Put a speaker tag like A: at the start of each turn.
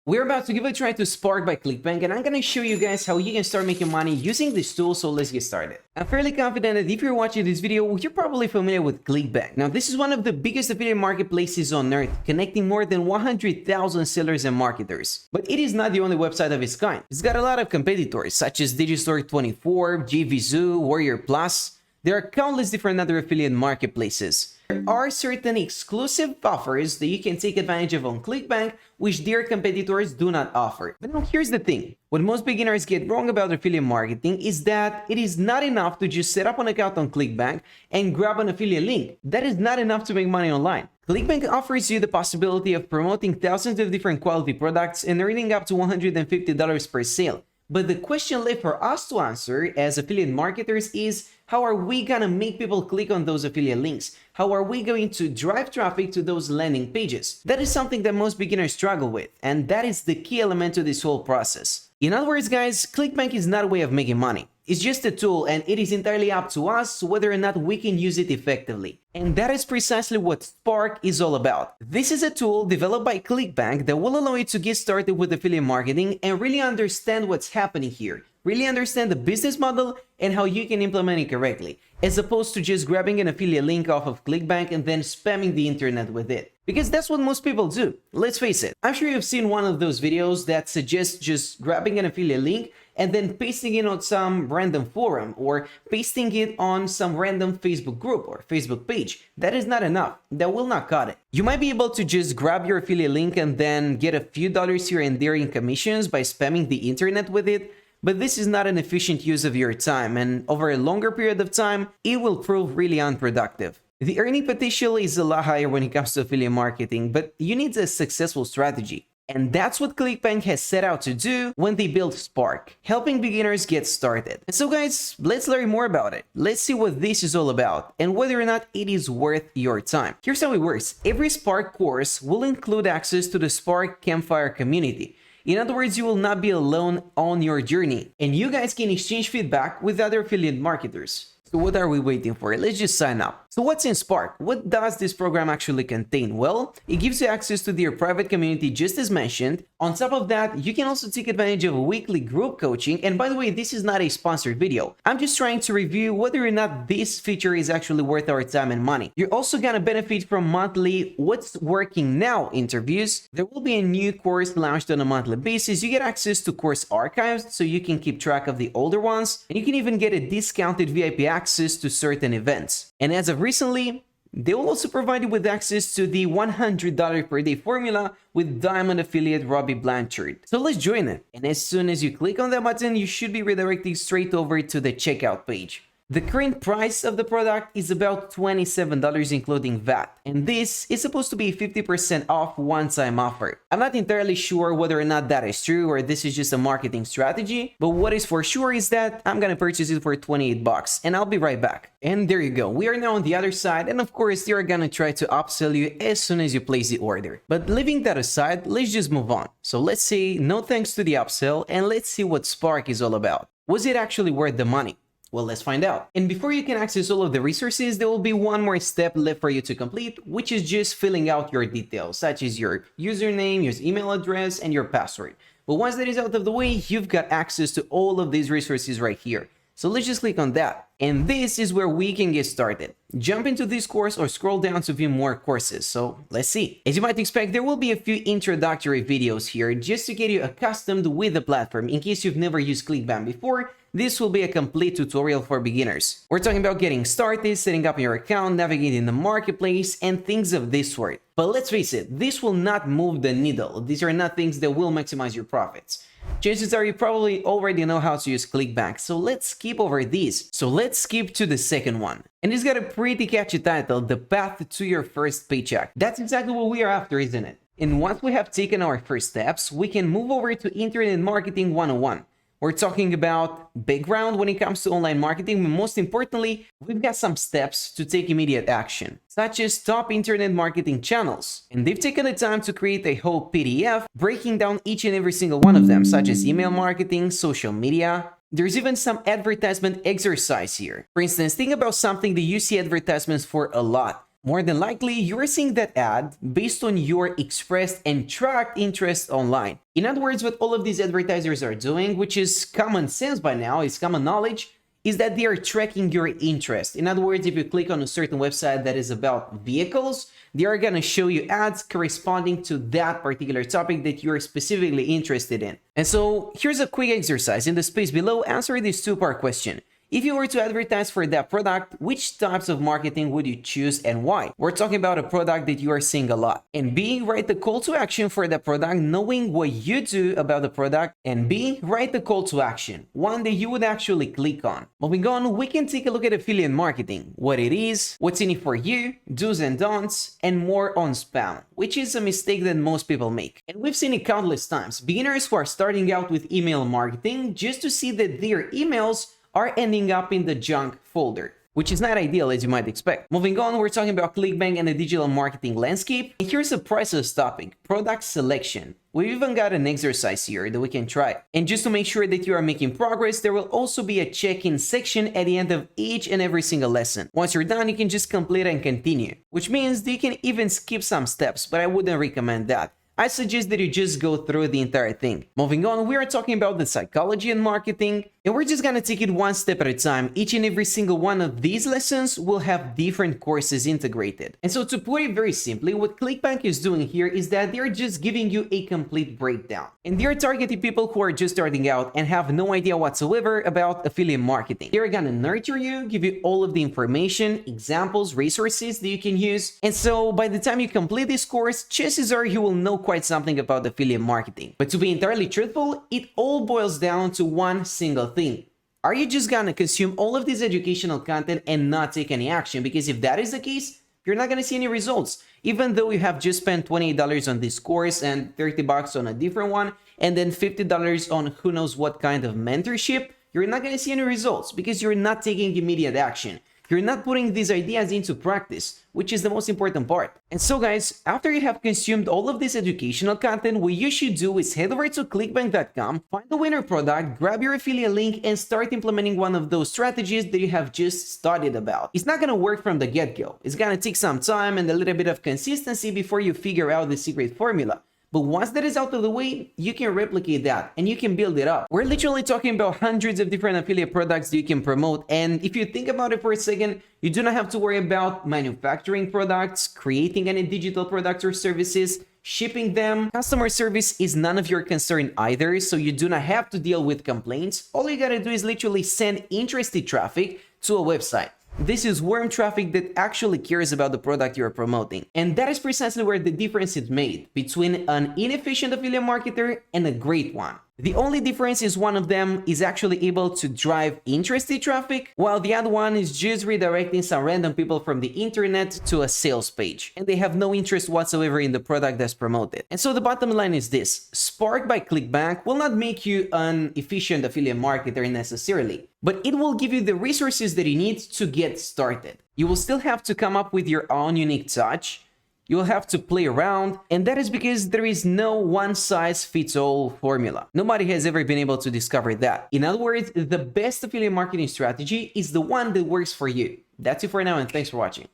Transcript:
A: We're about to give a try to Spark by Clickbank, and I'm gonna show you guys how you can start making money using this tool, so let's get started. I'm fairly confident that if you're watching this video, you're probably familiar with Clickbank. Now, this is one of the biggest affiliate marketplaces on earth, connecting more than 100,000 sellers and marketers. But it is not the only website of its kind. It's got a lot of competitors, such as Digistore24, GVZoo, Warrior Plus. There are countless different other affiliate marketplaces. There are certain exclusive offers that you can take advantage of on Clickbank, which their competitors do not offer. But now here's the thing. What most beginners get wrong about affiliate marketing is that it is not enough to just set up an account on Clickbank and grab an affiliate link. That is not enough to make money online. Clickbank offers you the possibility of promoting thousands of different quality products and earning up to $150 per sale. But the question left for us to answer as affiliate marketers is, how are we gonna make people click on those affiliate links? How are we going to drive traffic to those landing pages? That is something that most beginners struggle with, and that is the key element to this whole process. In other words, guys, Clickbank is not a way of making money. It's just a tool, and it is entirely up to us whether or not we can use it effectively. And that is precisely what Spark is all about. This is a tool developed by Clickbank that will allow you to get started with affiliate marketing and really understand what's happening here. Really understand the business model and how you can implement it correctly, as opposed to just grabbing an affiliate link off of Clickbank and then spamming the internet with it. Because that's what most people do. Let's face it. I'm sure you've seen one of those videos that suggests just grabbing an affiliate link and then pasting it on some random forum or pasting it on some random Facebook group or Facebook page. That is not enough. That will not cut it. You might be able to just grab your affiliate link and then get a few dollars here and there in commissions by spamming the internet with it. But this is not an efficient use of your time, and over a longer period of time, it will prove really unproductive. The earning potential is a lot higher when it comes to affiliate marketing, but you need a successful strategy. And that's what Clickbank has set out to do when they built Spark, helping beginners get started. And so guys, let's learn more about it. Let's see what this is all about and whether or not it is worth your time. Here's how it works. Every Spark course will include access to the Spark Campfire community. In other words, you will not be alone on your journey, and you guys can exchange feedback with other affiliate marketers. So what are we waiting for? Let's just sign up. So what's in Spark? What does this program actually contain? Well, it gives you access to their private community just as mentioned. On top of that, you can also take advantage of weekly group coaching. And by the way, this is not a sponsored video. I'm just trying to review whether or not this feature is actually worth our time and money. You're also gonna benefit from monthly What's Working Now interviews. There will be a new course launched on a monthly basis. You get access to course archives so you can keep track of the older ones. And you can even get a discounted VIP access to certain events. And as of recently, they will also provide you with access to the $100 per day formula with Diamond affiliate Robbie Blanchard. So let's join it. And as soon as you click on that button, you should be redirected straight over to the checkout page. The current price of the product is about $27 including VAT, and this is supposed to be a 50% off one-time offer. I'm not entirely sure whether or not that is true or this is just a marketing strategy, but what is for sure is that I'm gonna purchase it for 28 bucks, and I'll be right back. And there you go, we are now on the other side, and of course they are gonna try to upsell you as soon as you place the order. But leaving that aside, let's just move on. So let's say no thanks to the upsell, and let's see what Spark is all about. Was it actually worth the money? Well, let's find out. And before you can access all of the resources, there will be one more step left for you to complete, which is just filling out your details, such as your username, your email address, and your password. But once that is out of the way, you've got access to all of these resources right here. So let's just click on that. And this is where we can get started. Jump into this course or scroll down to view more courses. So let's see. As you might expect, there will be a few introductory videos here just to get you accustomed with the platform. In case you've never used Clickbank before, this will be a complete tutorial for beginners. We're talking about getting started, setting up your account, navigating the marketplace, and things of this sort. But let's face it, this will not move the needle. These are not things that will maximize your profits. Chances are you probably already know how to use Clickbank, so let's skip over these. So let's skip to the second one. And it's got a pretty catchy title, The Path to Your First Paycheck. That's exactly what we are after, isn't it? And once we have taken our first steps, we can move over to Internet Marketing 101. We're talking about background when it comes to online marketing, but most importantly, we've got some steps to take immediate action, such as top internet marketing channels. And they've taken the time to create a whole PDF breaking down each and every single one of them, such as email marketing, social media. There's even some advertisement exercise here. For instance, think about something that you see advertisements for a lot. more than likely you're seeing that ad based on your expressed and tracked interest online. In other words, what all of these advertisers are doing, which is common sense by now, is common knowledge, is that they are tracking your interest. In other words, if you click on a certain website that is about vehicles, they are going to show you ads corresponding to that particular topic that you're specifically interested in. And so here's a quick exercise. In the space below, answer this two-part question. If you were to advertise for that product, which types of marketing would you choose and why? We're talking about a product that you are seeing a lot. And B, write the call to action for that product, knowing what you do about the product. And B, write the call to action, one that you would actually click on. Moving on, we can take a look at affiliate marketing, what it is, what's in it for you, do's and don'ts, and more on spam, which is a mistake that most people make. And we've seen it countless times. Beginners who are starting out with email marketing just to see that their emails are ending up in the junk folder, which is not ideal as you might expect. Moving on, we're talking about Clickbank and the digital marketing landscape. And here's a priceless topic, product selection. We've even got an exercise here that we can try. And just to make sure that you are making progress, there will also be a check-in section at the end of each and every single lesson. Once you're done, you can just complete and continue, which means that you can even skip some steps, but I wouldn't recommend that. I suggest that you just go through the entire thing. Moving on, we are talking about the psychology and marketing, and we're just gonna take it one step at a time. Each and every single one of these lessons will have different courses integrated. And so to put it very simply, what Clickbank is doing here is that they're just giving you a complete breakdown. And they're targeting people who are just starting out and have no idea whatsoever about affiliate marketing. They're gonna nurture you, give you all of the information, examples, resources that you can use. And so by the time you complete this course, chances are you will know quite something about affiliate marketing. But to be entirely truthful, it all boils down to one single thing. Are you just gonna consume all of this educational content and not take any action? Because if that is the case, you're not gonna see any results. Even though you have just spent $28 on this course and $30 on a different one, and then $50 on who knows what kind of mentorship, you're not gonna see any results because you're not taking immediate action. You're not putting these ideas into practice, which is the most important part. And so guys, after you have consumed all of this educational content, what you should do is head over to clickbank.com, find the winner product, grab your affiliate link, and start implementing one of those strategies that you have just studied about. It's not gonna work from the get-go. It's gonna take some time and a little bit of consistency before you figure out the secret formula. But once that is out of the way, you can replicate that and you can build it up. We're literally talking about hundreds of different affiliate products that you can promote. And if you think about it for a second, you do not have to worry about manufacturing products, creating any digital products or services, shipping them. Customer service is none of your concern either, so you do not have to deal with complaints. All you gotta do is literally send interested traffic to a website. This is warm traffic that actually cares about the product you're promoting. And that is precisely where the difference is made between an inefficient affiliate marketer and a great one. The only difference is one of them is actually able to drive interested traffic, while the other one is just redirecting some random people from the internet to a sales page, and they have no interest whatsoever in the product that's promoted. And so the bottom line is this: Spark by Clickbank will not make you an efficient affiliate marketer necessarily, but it will give you the resources that you need to get started. You will still have to come up with your own unique touch. You'll have to play around, and that is because there is no one-size-fits-all formula. Nobody has ever been able to discover that. In other words, the best affiliate marketing strategy is the one that works for you. That's it for now, and thanks for watching.